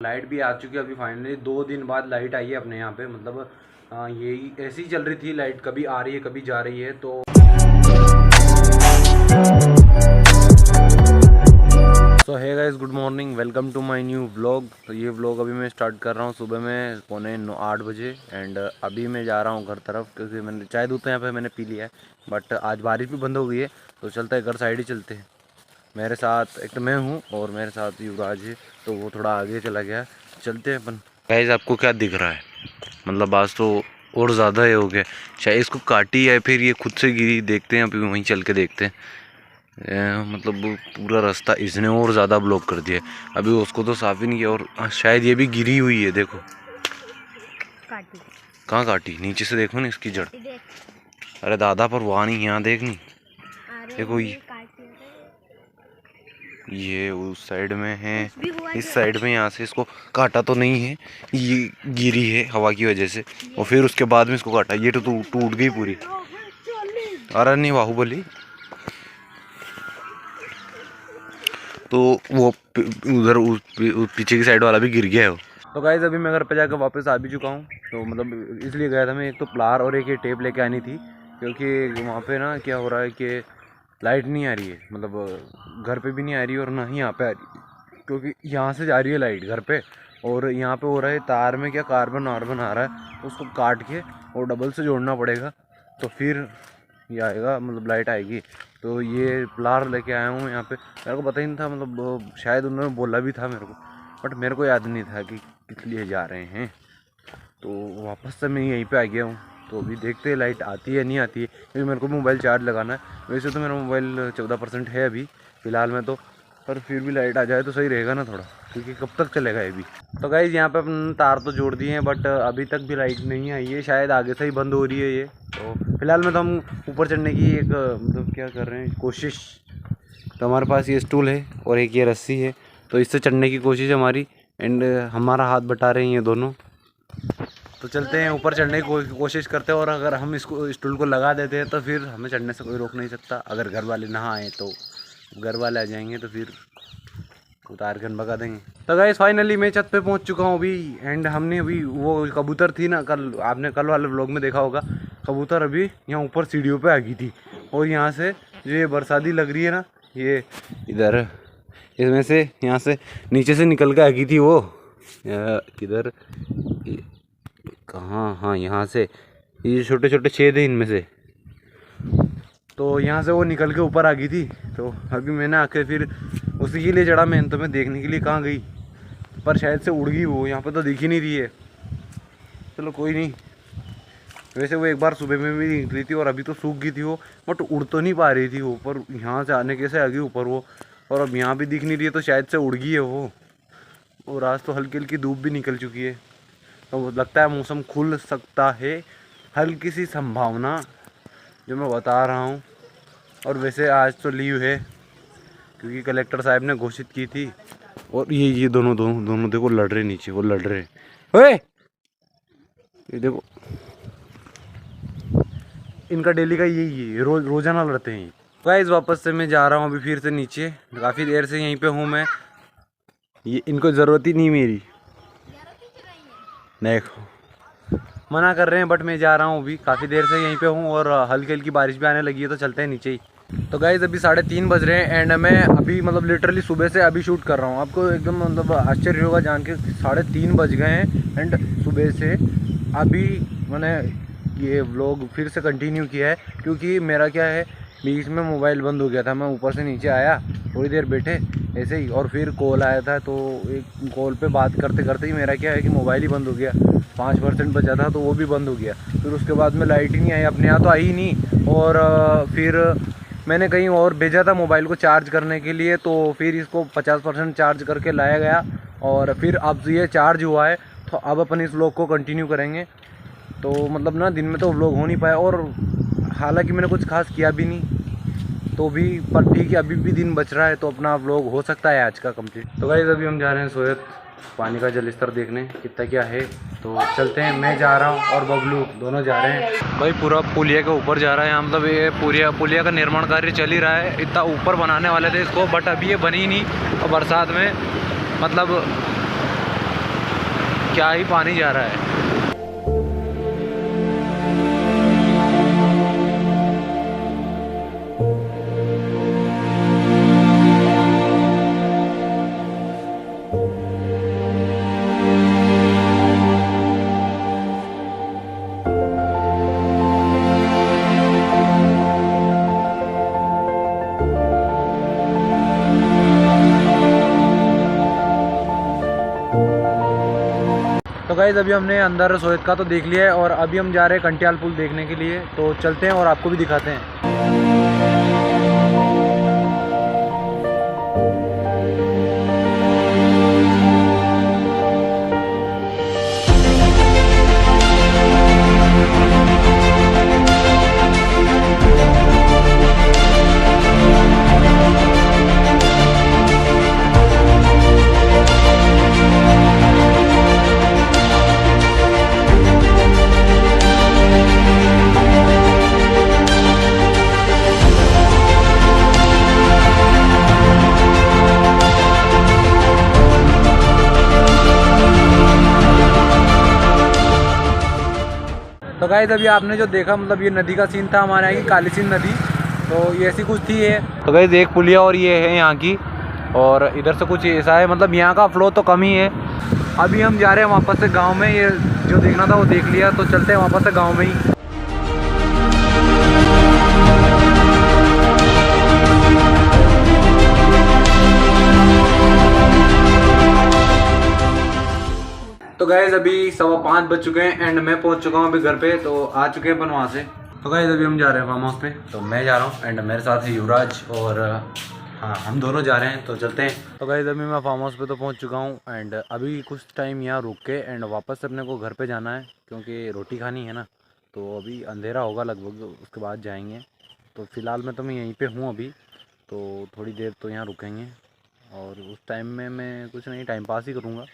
Light भी आ चुकी है अभी फाइनली। 2 दिन बाद लाइट आई है अपने यहाँ पे। मतलब यही ऐसी ही चल रही थी लाइट, कभी आ रही है कभी जा रही है। तो hey guys, good morning, welcome to my new vlog. तो ये व्लॉग अभी मैं स्टार्ट कर रहा हूँ सुबह में 8 बजे। एंड अभी मैं जा रहा हूँ घर तरफ, क्योंकि मैंने चाय दूध तो यहाँ पे मैंने पी लिया है, बट आज बारिश भी बंद हो गई है। तो चलते हैं घर साइड ही चलते हैं। मेरे साथ एक तो मैं हूँ और मेरे साथ युवराज है, तो वो थोड़ा आगे चला गया। चलते हैं अपन। गाइस, आपको क्या दिख रहा है? मतलब आज तो और ज़्यादा ही हो गया, शायद इसको काटी है फिर ये खुद से गिरी। देखते हैं अभी, वहीं चल के देखते हैं। मतलब पूरा रास्ता इसने और ज़्यादा ब्लॉक कर दिया। अभी उसको तो साफ ही नहीं किया, और शायद ये भी गिरी हुई है। देखो काटी। कहाँ काटी? नीचे से देखो ना इसकी जड़। अरे दादा, पर वहाँ नहीं, यहाँ देख नहीं। देखो ये उस साइड में है, इस साइड में यहाँ से इसको काटा तो नहीं है, ये गिरी है हवा की वजह से, और फिर उसके बाद में इसको काटा। ये तो टूट गई पूरी। अरे नहीं बाहुबली, तो वो उधर पीछे की साइड वाला भी गिर गया है वो। तो गाइस, अभी मैं घर पे जाकर वापस आ भी चुका हूँ। तो मतलब इसलिए गया था मैं, एक तो प्लार और एक ये टेप लेके आनी थी, क्योंकि वहाँ पे ना क्या हो रहा है कि लाइट नहीं आ रही है। मतलब घर पे भी नहीं आ रही और ना ही यहाँ पे आ रही है, क्योंकि यहाँ से जा रही है लाइट घर पे, और यहाँ पे हो रहा है तार में क्या कार्बन वार्बन आ रहा है, उसको काट के और डबल से जोड़ना पड़ेगा, तो फिर ये आएगा, मतलब लाइट आएगी। तो ये प्लार लेके आया हूँ यहाँ पे। मेरे को पता ही नहीं था, मतलब शायद उन्होंने बोला भी था मेरे को, बट मेरे को याद नहीं था कि किस लिए जा रहे हैं। तो वापस से मैं यहीं पे आ गया हूँ। तो अभी देखते हैं लाइट आती है नहीं आती है, क्योंकि मेरे को मोबाइल चार्ज लगाना है। वैसे तो मेरा मोबाइल 14% है अभी फ़िलहाल में, तो पर फिर भी लाइट आ जाए तो सही रहेगा ना थोड़ा, क्योंकि कब तक चलेगा ये भी। तो गाइस, यहाँ पे अपन तार तो जोड़ दिए हैं, बट अभी तक भी लाइट नहीं आई है। शायद आगे से ही बंद हो रही है ये। तो फिलहाल में तो हम ऊपर चढ़ने की एक मतलब क्या कर रहे हैं, कोशिश। तो हमारे पास ये स्टूल है और एक ये रस्सी है, तो इससे चढ़ने की कोशिश हमारी। एंड हमारा हाथ बटा रहे हैं ये दोनों। तो चलते हैं ऊपर चढ़ने की कोशिश करते हैं, और अगर हम इसको स्टूल को लगा देते हैं तो फिर हमें चढ़ने से कोई रोक नहीं सकता। अगर घर वाले ना आए तो घर वाले आ जाएंगे, तो फिर उतार कर भगा देंगे। तो गाइस, फाइनली मैं छत पे पहुंच चुका हूं अभी। एंड हमने अभी वो कबूतर थी ना, कल आपने कल वाले व्लॉग में देखा होगा, कबूतर अभी यहाँ ऊपर सीढ़ियों पे आ गई थी। और यहाँ से जो ये बरसाती लग रही है ना, ये इधर इसमें से यहाँ से नीचे से निकल के आ गई थी वो। इधर कहाँ, हाँ यहाँ से, ये छोटे छोटे छेद है इनमें से, तो यहाँ से वो निकल के ऊपर आ गई थी। तो अभी मैंने आके फिर उसी के लिए चढ़ा मैं, तो मैं देखने के लिए कहाँ गई, पर शायद से उड़ गई वो, यहाँ पे तो दिख ही नहीं रही है। चलो कोई नहीं। वैसे वो एक बार सुबह में भी निकली थी और अभी तो सूख गई थी वो, बट उड़ तो नहीं पा रही थी वो, पर यहाँ से आने कैसे आ गई ऊपर वो, और अब यहाँ भी दिख नहीं रही है, तो शायद से उड़ गई है वो। और आज तो हल्की हल्की धूप भी निकल चुकी है, तो लगता है मौसम खुल सकता है, हल्की सी संभावना जो मैं बता रहा हूँ। और वैसे आज तो लीव है, क्योंकि कलेक्टर साहब ने घोषित की थी। और ये दोनों देखो लड़ रहे, नीचे वो लड़ रहे। ओए, ये देखो, इनका डेली का यही है, रोजाना लड़ते हैं। गाइस, वापस से मैं जा रहा हूँ अभी फिर से नीचे। काफ़ी देर से यहीं पे हूँ मैं, ये इनको ज़रूरत ही नहीं मेरी, देखो मना कर रहे हैं, बट मैं जा रहा हूँ अभी। काफ़ी देर से यहीं पे हूँ और हल्की हल्की बारिश भी आने लगी है, तो चलते हैं नीचे ही। तो गाइस, अभी 3:30 बज रहे हैं, एंड मैं अभी मतलब लिटरली सुबह से अभी शूट कर रहा हूँ। आपको एकदम मतलब आश्चर्य होगा जान के, 3:30 बज गए हैं एंड सुबह से अभी मैंने ये व्लॉग फिर से कंटिन्यू किया है, क्योंकि मेरा क्या है, बीच में मोबाइल बंद हो गया था। मैं ऊपर से नीचे आया, थोड़ी देर बैठे ऐसे ही, और फिर कॉल आया था, तो एक कॉल पे बात करते करते ही मेरा क्या है कि मोबाइल ही बंद हो गया। 5% बचा था तो वो भी बंद हो गया। फिर उसके बाद में लाइट ही नहीं आई, अपने यहाँ तो आई ही नहीं। और फिर मैंने कहीं और भेजा था मोबाइल को चार्ज करने के लिए, तो फिर इसको 50% चार्ज करके लाया गया, और फिर अब ये चार्ज हुआ है। तो अब अपन इस व्लॉग को कंटिन्यू करेंगे। तो मतलब ना दिन में तो व्लॉग हो नहीं पाया, और हालांकि मैंने कुछ खास किया भी नहीं, तो भी पर ठीक है, अभी भी दिन बच रहा है, तो अपना व्लॉग हो सकता है आज का कंप्लीट। तो गाइस, अभी हम जा रहे हैं सोयत पानी का जल स्तर देखने कितना क्या है, तो चलते हैं। मैं जा रहा हूँ और बबलू दोनों जा रहे हैं। भाई पूरा पुलिया के ऊपर जा रहा है, मतलब ये पुलिया का निर्माण कार्य चल ही रहा है। इतना ऊपर बनाने वाले थे इसको, बट अभी ये बनी नहीं, और बरसात में मतलब क्या ही पानी जा रहा है। तो गाइज़ अभी हमने अंदर सोयत का तो देख लिया है और अभी हम जा रहे हैं कंटियाल पुल देखने के लिए। तो चलते हैं और आपको भी दिखाते हैं। तो गाइस अभी आपने जो देखा मतलब ये नदी का सीन था हमारे यहाँ की काली सिंध नदी। तो ये ऐसी कुछ थी है। तो गाइस एक पुलिया और ये है यहाँ की, और इधर से कुछ ऐसा है, मतलब यहाँ का फ्लो तो कम ही है। अभी हम जा रहे हैं वापस से गांव में। ये जो देखना था वो देख लिया, तो चलते हैं वापस से गांव में ही। तो गाइस अभी 5:15 बज चुके हैं एंड मैं पहुंच चुका हूं अभी घर पे। तो आ चुके हैं अपन वहाँ से। तो गाइस अभी हम जा रहे हैं फार्म हाउस पे। तो मैं जा रहा हूँ एंड मेरे साथ है युवराज, और हाँ हम दोनों जा रहे हैं। तो चलते हैं। तो गाइस अभी मैं फार्म हाउस पे तो पहुंच चुका हूँ एंड अभी कुछ टाइम यहाँ रुक के एंड वापस अपने को घर पे जाना है, क्योंकि रोटी खानी है ना। तो अभी अंधेरा होगा लगभग, उसके बाद जाएंगे। तो फ़िलहाल मैं तो मैं यहीं पर हूँ अभी। तो थोड़ी देर तो यहाँ रुकेंगे और उस टाइम में मैं कुछ नहीं, टाइम पास ही करूँगा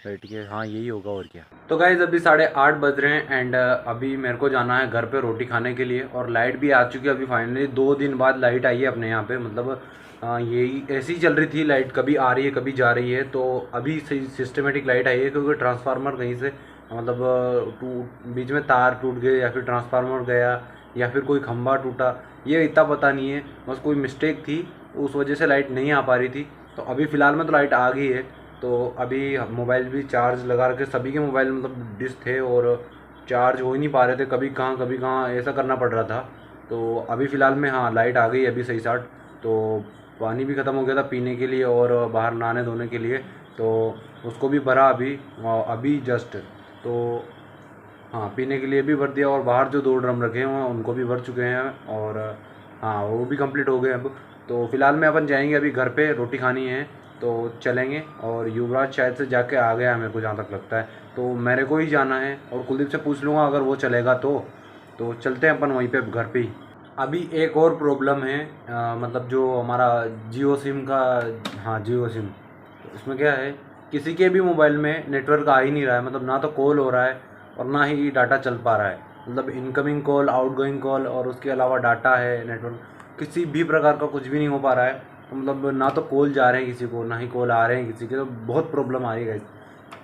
बैठ के। हाँ यही होगा और क्या। तो गाइज़ अभी 8:30 बज रहे हैं एंड अभी मेरे को जाना है घर पे रोटी खाने के लिए। और लाइट भी आ चुकी है अभी फाइनली। 2 दिन बाद लाइट आई है अपने यहाँ पे। मतलब यही ऐसी ही चल रही थी लाइट, कभी आ रही है कभी जा रही है। तो अभी सही सिस्टमेटिक लाइट आई है, क्योंकि ट्रांसफार्मर कहीं से मतलब बीच में तार टूट गए या फिर ट्रांसफार्मर गया या फिर कोई खंभा टूटा, ये इतना पता नहीं है। बस कोई मिस्टेक थी, उस वजह से लाइट नहीं आ पा रही थी। तो अभी फ़िलहाल में तो लाइट आ गई है। तो अभी मोबाइल भी चार्ज लगा रखे, सभी के मोबाइल मतलब डिस थे और चार्ज हो ही नहीं पा रहे थे, कभी कहाँ ऐसा करना पड़ रहा था। तो अभी फ़िलहाल में हाँ लाइट आ गई अभी सही साट। तो पानी भी ख़त्म हो गया था पीने के लिए और बाहर नहाने धोने के लिए, तो उसको भी भरा अभी जस्ट। तो हाँ पीने के लिए भी भर दिया और बाहर जो 2 ड्रम रखे हुए हैं उनको भी भर चुके हैं और हाँ वो भी कंप्लीट हो गए अब। तो फ़िलहाल में अपन जाएंगे अभी घर पे, रोटी खानी है तो चलेंगे। और युवराज शायद से जाके आ गया है मेरे को जहाँ तक लगता है। तो मेरे को ही जाना है और कुलदीप से पूछ लूँगा अगर वो चलेगा तो चलते हैं अपन वहीं पे घर पे ही। अभी एक और प्रॉब्लम है, मतलब जो हमारा जियो सिम का, हाँ जियो सिम, इसमें क्या है किसी के भी मोबाइल में नेटवर्क आ ही नहीं रहा है। मतलब ना तो कॉल हो रहा है और ना ही डाटा चल पा रहा है। मतलब इनकमिंग कॉल, आउटगोइंग कॉल और उसके अलावा डाटा है, नेटवर्क किसी भी प्रकार का कुछ भी नहीं हो पा रहा है। तो मतलब ना तो कॉल जा रहे हैं किसी को, ना ही कॉल आ रहे हैं किसी के। तो बहुत प्रॉब्लम आ रही है।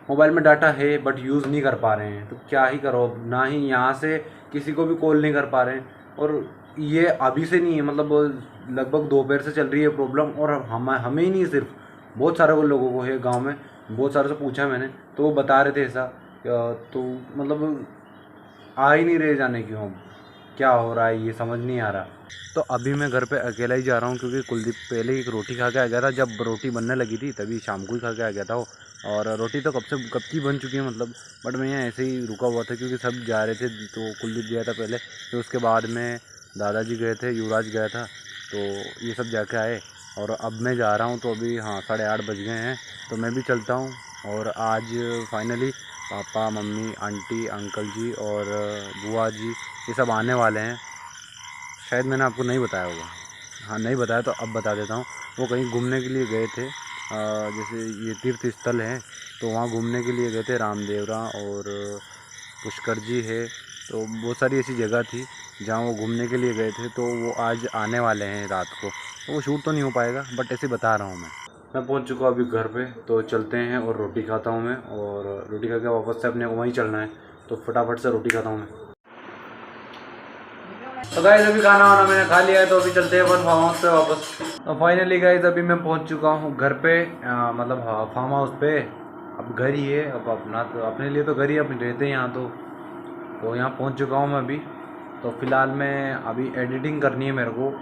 मोबाइल में डाटा है बट यूज़ नहीं कर पा रहे हैं, तो क्या ही करो। ना ही यहाँ से किसी को भी कॉल नहीं कर पा रहे हैं। और ये अभी से नहीं है, मतलब लगभग दोपहर से चल रही है प्रॉब्लम। और हमें ही नहीं, सिर्फ बहुत सारे लोगों को है गांव में। बहुत सारे से पूछा मैंने तो वो बता रहे थे ऐसा। तो मतलब आ ही नहीं रहे, जाने क्यों, अब क्या हो रहा है ये समझ नहीं आ रहा। तो अभी मैं घर पे अकेला ही जा रहा हूँ, क्योंकि कुलदीप पहले एक रोटी खा के आ गया था। जब रोटी बनने लगी थी तभी शाम को ही खा के आ गया था वो। और रोटी तो कब की बन चुकी है मतलब। बट मैं यहाँ ऐसे ही रुका हुआ था क्योंकि सब जा रहे थे। तो कुलदीप गया था पहले, फिर उसके बाद में दादाजी गए थे, युवराज गया था। तो ये सब जाके आए और अब मैं जा रहा हूँ। तो अभी हाँ 8:30 बज गए हैं, तो मैं भी चलता हूँ। और आज फाइनली पापा, मम्मी, आंटी, अंकल जी और बुआ जी ये सब आने वाले हैं। शायद मैंने आपको नहीं बताया होगा, हाँ नहीं बताया तो अब बता देता हूँ। वो कहीं घूमने के लिए गए थे, जैसे ये तीर्थ स्थल हैं तो वहाँ घूमने के लिए गए थे। रामदेवरा और पुष्कर जी है, तो बहुत सारी ऐसी जगह थी जहाँ वो घूमने के लिए गए थे। तो वो आज आने वाले हैं रात को। तो वो शूट तो नहीं हो पाएगा बट ऐसे बता रहा हूँ मैं। मैं पहुंच चुका हूँ अभी घर पे, तो चलते हैं और रोटी खाता हूँ मैं, और रोटी खा के वापस से अपने को वहीं चलना है, तो फटाफट से रोटी खाता हूँ मैं। तो गाइस अभी खाना वाना मैंने खा लिया है, तो अभी चलते हैं अपन फार्म हाउस पे वापस। तो फाइनली गाइस अभी मैं पहुंच चुका हूँ घर पे, मतलब फार्म हाउस पे। अब घर ही है, अब अपना तो अपने लिए तो घर ही अपन रहते हैं यहाँ, तो यहाँ पहुँच चुका हूँ मैं अभी। तो फ़िलहाल मैं अभी एडिटिंग करनी है मेरे को,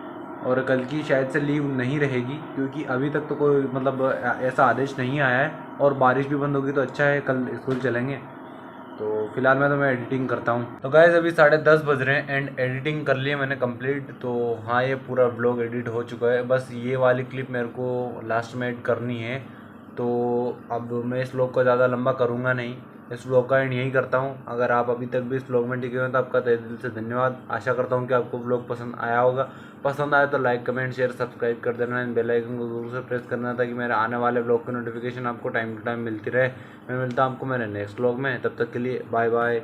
और कल की शायद से लीव नहीं रहेगी, क्योंकि अभी तक तो कोई मतलब ऐसा आदेश नहीं आया है, और बारिश भी बंद होगी तो अच्छा है, कल स्कूल चलेंगे। तो फिलहाल मैं एडिटिंग करता हूँ। तो गाइस अभी 10:30 बज रहे हैं एंड एडिटिंग कर ली है मैंने कंप्लीट। तो हाँ, ये पूरा ब्लॉग एडिट हो चुका है, बस ये वाली क्लिप मेरे को लास्ट में एड करनी है। तो अब मैं इस व्लॉग को ज़्यादा लंबा करूँगा नहीं, इस व्लॉग का एंड यही करता हूँ। अगर आप अभी तक भी इस व्लॉग में टिके हुए हैं तो आपका तहे दिल से धन्यवाद। आशा करता हूँ कि आपको व्लॉग पसंद आया होगा। पसंद आया तो लाइक कमेंट शेयर सब्सक्राइब कर देना, एंड बेल आइकन को जरूर से प्रेस करना, ताकि मेरे आने वाले व्लॉग की नोटिफिकेशन आपको टाइम टू टाइम मिलती रहे। मैं मिलता हूँ आपको मेरे नेक्स्ट व्लॉग में, तब तक के लिए बाय बाय।